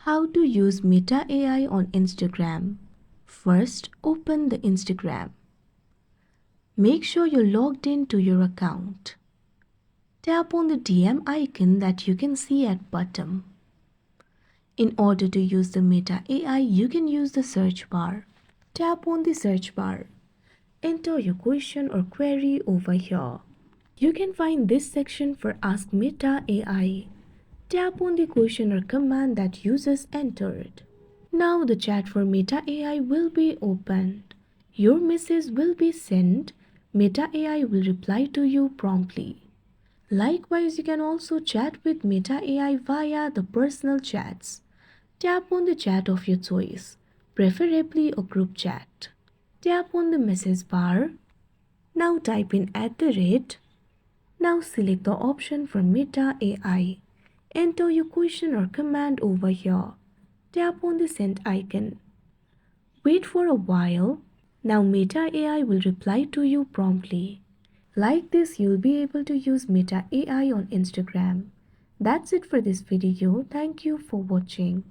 How to use Meta AI on Instagram. First, open the Instagram. Make sure you're logged into your account. Tap on the DM icon that you can see at bottom. In order to use the Meta AI, you can use the search bar. Tap on the search bar. Enter your question or query over here. You can find this section for Ask Meta AI. Tap on the question or command that users entered. Now the chat for Meta AI will be opened. Your message will be sent. Meta AI will reply to you promptly. Likewise, you can also chat with Meta AI via the personal chats. Tap on the chat of your choice, preferably a group chat. Tap on the message bar. Now type in @. Now select the option for Meta AI. Enter your question or command over here. Tap on the send icon. Wait for a while. Now Meta AI will reply to you promptly. Like this, you'll be able to use Meta AI on Instagram. That's it for this video. Thank you for watching.